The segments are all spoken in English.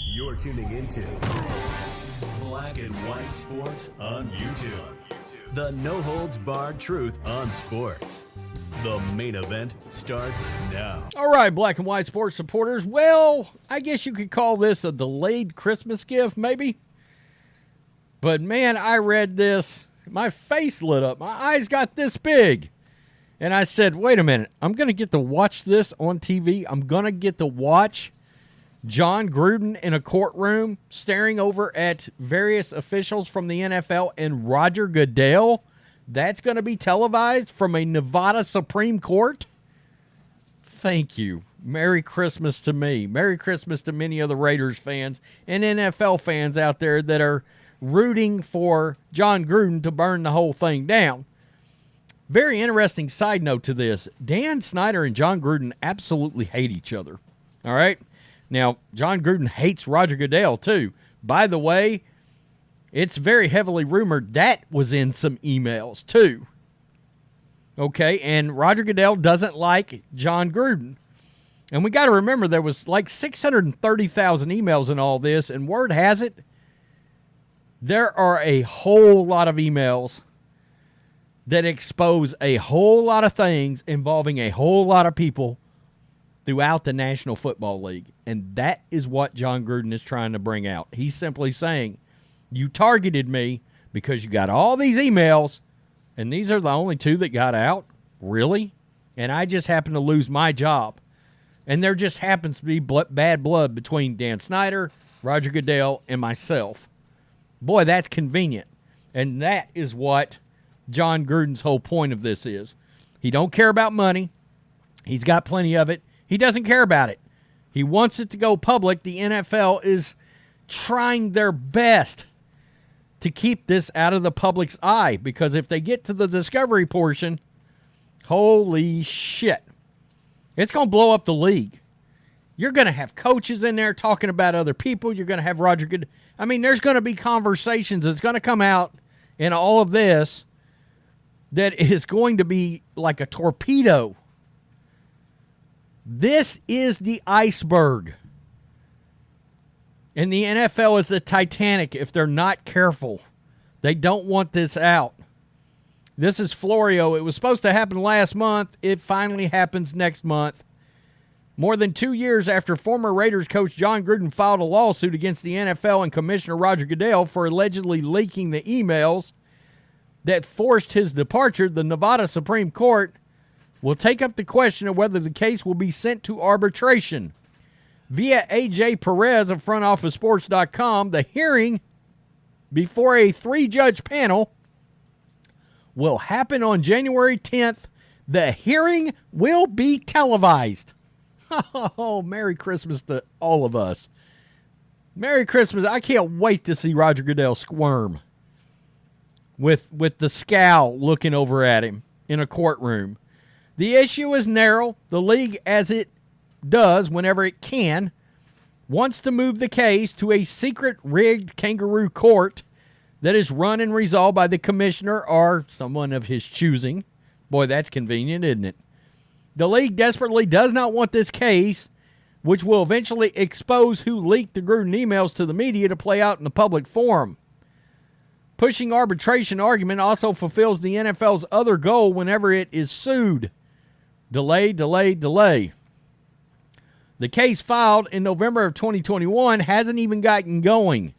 You're tuning into Black and White Sports on YouTube. The no-holds-barred truth on sports. The main event starts now. All right, Black and White Sports supporters. Well, I guess you could call this a delayed Christmas gift, maybe. But, man, I read this. My face lit up. My eyes got this big. And I said, wait a minute. I'm going to get to watch this on TV. I'm going to get to watch Jon Gruden in a courtroom staring over at various officials from the NFL and Roger Goodell. That's going to be televised from a Nevada Supreme Court? Thank you. Merry Christmas to me. Merry Christmas to many of the Raiders fans and NFL fans out there that are rooting for Jon Gruden to burn the whole thing down. Very interesting side note to this. Dan Snyder and Jon Gruden absolutely hate each other. All right? Now, Jon Gruden hates Roger Goodell, too. By the way, it's very heavily rumored that was in some emails, too. Okay, and Roger Goodell doesn't like Jon Gruden. And we got to remember there was like 630,000 emails in all this, and word has it, there are a whole lot of emails that expose a whole lot of things involving a whole lot of people throughout the National Football League. And that is what Jon Gruden is trying to bring out. He's simply saying, you targeted me because you got all these emails, and these are the only two that got out? Really? And I just happen to lose my job. And there just happens to be bad blood between Dan Snyder, Roger Goodell, and myself. Boy, that's convenient. And that is what Jon Gruden's whole point of this is. He don't care about money. He's got plenty of it. He doesn't care about it. He wants it to go public. The NFL is trying their best to keep this out of the public's eye, because if they get to the discovery portion, holy shit, it's going to blow up the league. You're going to have coaches in there talking about other people. You're going to have Roger Goodell. I mean, there's going to be conversations that's going to come out in all of this that is going to be like a torpedo. This is the iceberg. And the NFL is the Titanic if they're not careful. They don't want this out. This is Florio. It was supposed to happen last month. It finally happens next month. More than 2 years after former Raiders coach Jon Gruden filed a lawsuit against the NFL and Commissioner Roger Goodell for allegedly leaking the emails that forced his departure, the Nevada Supreme Court will take up the question of whether the case will be sent to arbitration. Via A.J. Perez of FrontOfficeSports.com, the hearing before a 3-judge panel will happen on January 10th. The hearing will be televised. Oh, Merry Christmas to all of us. Merry Christmas. I can't wait to see Roger Goodell squirm with the scowl looking over at him in a courtroom. The issue is narrow. The league, as it does whenever it can, wants to move the case to a secret rigged kangaroo court that is run and resolved by the commissioner or someone of his choosing. Boy, that's convenient, isn't it? The league desperately does not want this case, which will eventually expose who leaked the Gruden emails to the media, to play out in the public forum. Pushing arbitration argument also fulfills the NFL's other goal whenever it is sued. Delay, delay, delay. The case filed in November of 2021 hasn't even gotten going.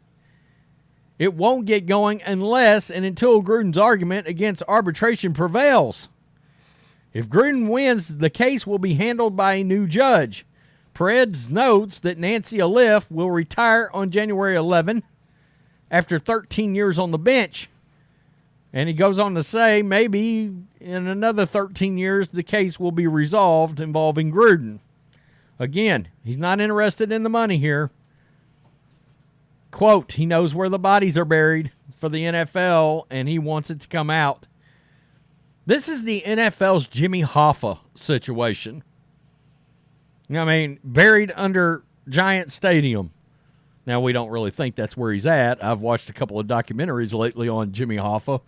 It won't get going unless and until Gruden's argument against arbitration prevails. If Gruden wins, the case will be handled by a new judge. Perez notes that Nancy Aliff will retire on January 11 after 13 years on the bench. And he goes on to say maybe in another 13 years the case will be resolved involving Gruden. Again, he's not interested in the money here. Quote, he knows where the bodies are buried for the NFL, and he wants it to come out. This is the NFL's Jimmy Hoffa situation. I mean, buried under Giant Stadium. Now, we don't really think that's where he's at. I've watched a couple of documentaries lately on Jimmy Hoffa.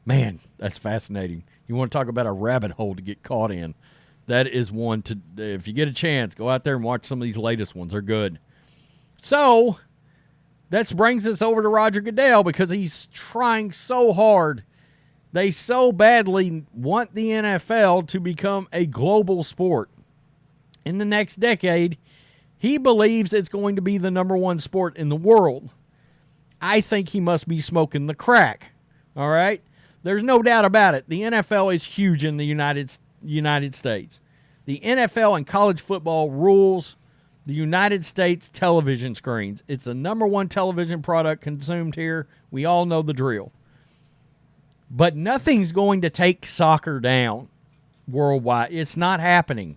Man, that's fascinating. You want to talk about a rabbit hole to get caught in. that is one to, if you get a chance, go out there and watch some of these latest ones. They're good. So that brings us over to Roger Goodell, because he's trying so hard. They so badly want the NFL to become a global sport. In the next decade, he believes it's going to be the number one sport in the world. I think he must be smoking the crack. All right? There's no doubt about it. The NFL is huge in the United States. The NFL and college football rules the United States television screens. It's the number one television product consumed here. We all know the drill. But nothing's going to take soccer down worldwide. It's not happening.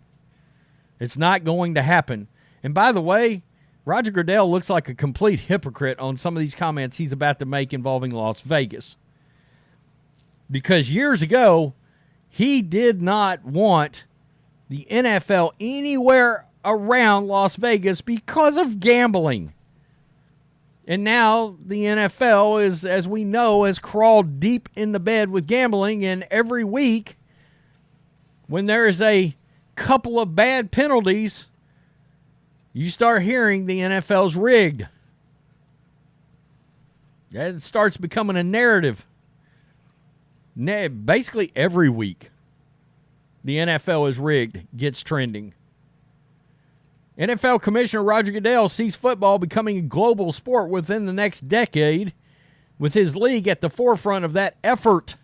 It's not going to happen. And by the way, Roger Goodell looks like a complete hypocrite on some of these comments he's about to make involving Las Vegas. Because years ago, he did not want the NFL anywhere around Las Vegas because of gambling. And now the NFL is, as we know, has crawled deep in the bed with gambling. And every week, when there is a couple of bad penalties, you start hearing the NFL's rigged. It starts becoming a narrative. Basically every week, the NFL is rigged, gets trending. NFL Commissioner Roger Goodell sees football becoming a global sport within the next decade, with his league at the forefront of that effort.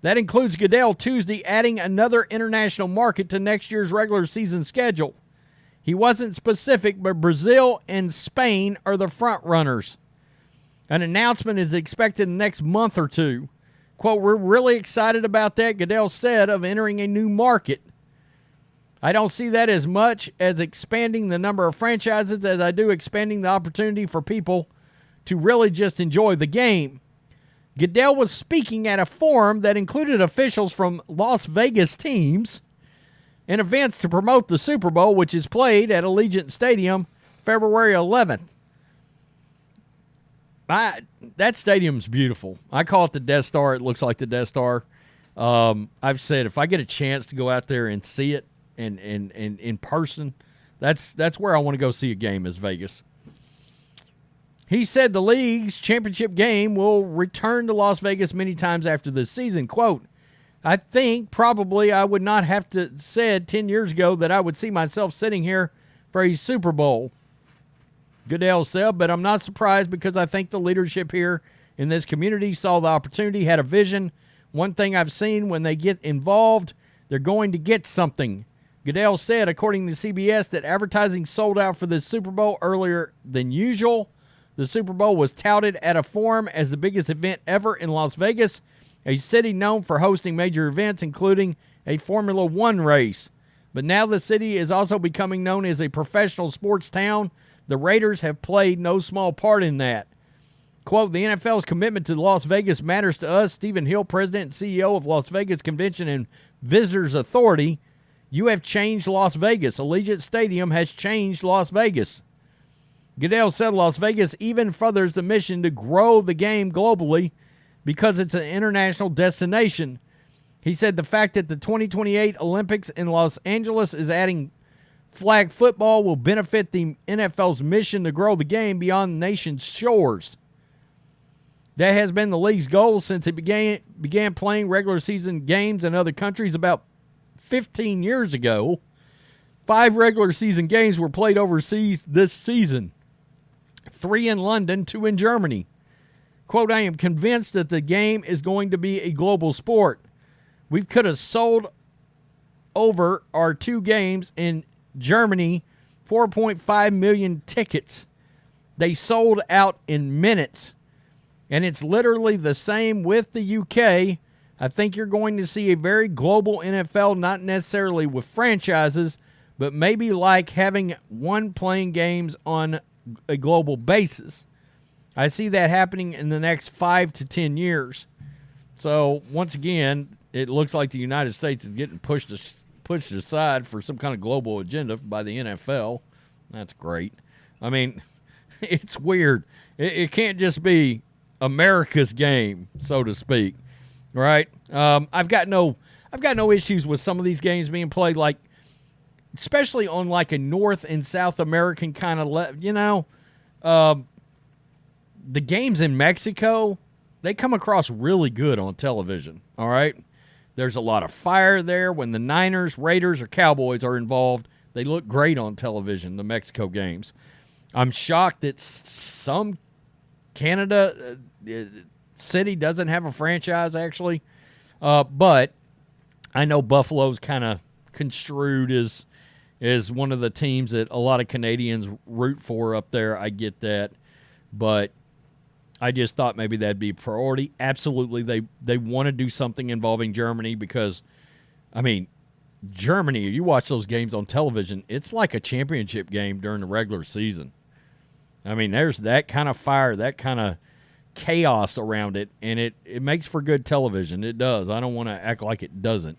That includes Goodell Tuesday adding another international market to next year's regular season schedule. He wasn't specific, but Brazil and Spain are the front runners. An announcement is expected in the next month or two. Quote, "We're really excited about that," Goodell said, "of entering a new market. I don't see that as much as expanding the number of franchises as I do expanding the opportunity for people to really just enjoy the game." Goodell was speaking at a forum that included officials from Las Vegas teams and events to promote the Super Bowl, which is played at Allegiant Stadium February 11th. That stadium's beautiful. I call it the Death Star. It looks like the Death Star. I've said if I get a chance to go out there and see it and in person, that's where I want to go see a game, is Vegas. He said the league's championship game will return to Las Vegas many times after this season. Quote, "I think probably I would not have to said 10 years ago that I would see myself sitting here for a Super Bowl," Goodell said, "but I'm not surprised because I think the leadership here in this community saw the opportunity, had a vision. One thing I've seen, when they get involved, they're going to get something." Goodell said, according to CBS, that advertising sold out for this Super Bowl earlier than usual. The Super Bowl was touted at a forum as the biggest event ever in Las Vegas, a city known for hosting major events, including a Formula One race. But now the city is also becoming known as a professional sports town. The Raiders have played no small part in that. Quote, "The NFL's commitment to Las Vegas matters to us." Stephen Hill, president and CEO of Las Vegas Convention and Visitors Authority. "You have changed Las Vegas. Allegiant Stadium has changed Las Vegas." Goodell said Las Vegas even furthers the mission to grow the game globally because it's an international destination. He said the fact that the 2028 Olympics in Los Angeles is adding flag football will benefit the NFL's mission to grow the game beyond the nation's shores. That has been the league's goal since it began playing regular season games in other countries about 15 years ago. 5 regular season games were played overseas this season. 3 in London, 2 in Germany. Quote, "I am convinced that the game is going to be a global sport. We could have sold over our 2 games in Germany 4.5 million tickets. They sold out in minutes. And it's literally the same with the UK. I think you're going to see a very global NFL, not necessarily with franchises, but maybe like having one playing games on a global basis. I see that happening in the next 5 to 10 years. So, once again, it looks like the United States is getting pushed aside for some kind of global agenda by the NFL. That's great. I mean, it's weird. It can't just be America's game, so to speak, right? I've got no issues with some of these games being played. Like especially on like a North and South American kind of, the games in Mexico, they come across really good on television, all right? There's a lot of fire there. When the Niners, Raiders, or Cowboys are involved, they look great on television, the Mexico games. I'm shocked that some Canada city doesn't have a franchise, actually. But I know Buffalo's kind of construed as one of the teams that a lot of Canadians root for up there. I get that. But I just thought maybe that'd be a priority. Absolutely, they want to do something involving Germany because, I mean, Germany, you watch those games on television, it's like a championship game during the regular season. I mean, there's that kind of fire, that kind of chaos around it, and it makes for good television. It does. I don't want to act like it doesn't.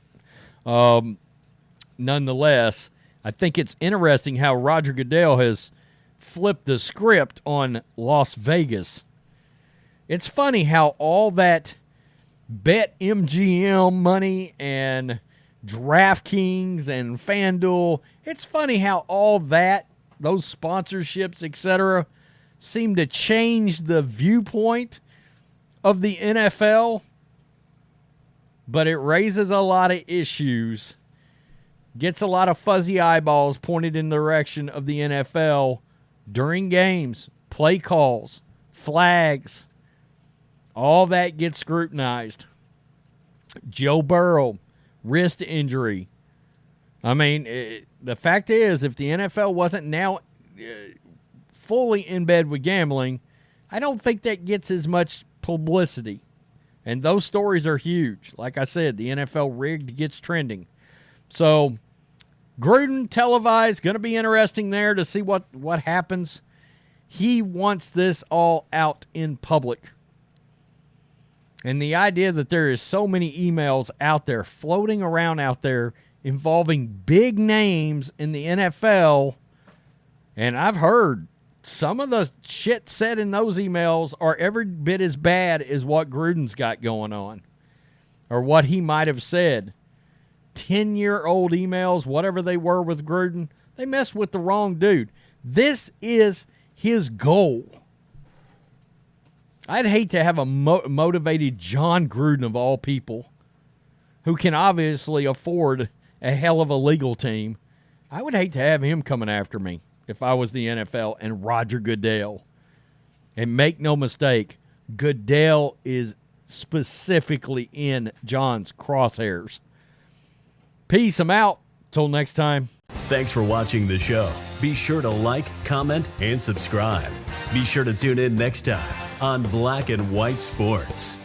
Nonetheless, I think it's interesting how Roger Goodell has flipped the script on Las Vegas. It's funny how all that BetMGM money and DraftKings and FanDuel, it's funny how all that, those sponsorships, etc., seem to change the viewpoint of the NFL, but it raises a lot of issues, gets a lot of fuzzy eyeballs pointed in the direction of the NFL during games, play calls, flags. All that gets scrutinized. Joe Burrow, wrist injury. I mean, the fact is, if the NFL wasn't now fully in bed with gambling, I don't think that gets as much publicity. And those stories are huge. Like I said, the NFL rigged gets trending. So, Gruden televised, going to be interesting there to see what happens. He wants this all out in public. And the idea that there is so many emails out there, floating around out there, involving big names in the NFL, and I've heard some of the shit said in those emails are every bit as bad as what Gruden's got going on, or what he might have said. 10-year-old emails, whatever they were with Gruden, they messed with the wrong dude. This is his goal. I'd hate to have a motivated Jon Gruden of all people, who can obviously afford a hell of a legal team. I would hate to have him coming after me if I was the NFL and Roger Goodell. And make no mistake, Goodell is specifically in Jon's crosshairs. Peace. I'm out. Till next time. Thanks for watching the show. Be sure to like, comment, and subscribe. Be sure to tune in next time on Black and White Sports.